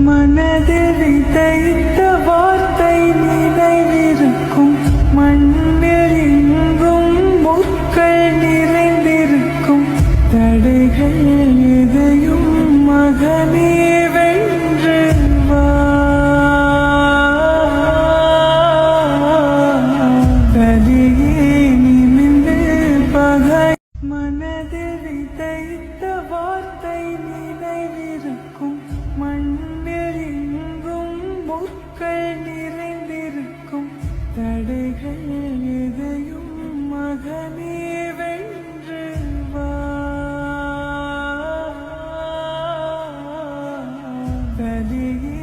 மனதில் விதைத்த வார்த்தை நினைவிருக்கும் மண்ணில் எங்கும் முற்கள் நிறைந்திருக்கும் தடைகள் எதையும் மகனே வென்று வா தலியே நிமிந்து பகை மனதில் விதைத்த வார்த்தை நினைவிருக்கும் மண்ணில் எங்கும் முற்கள் நிறைந்திருக்கும் தடைகள் எதையும் மகனே வென்று வா தலியே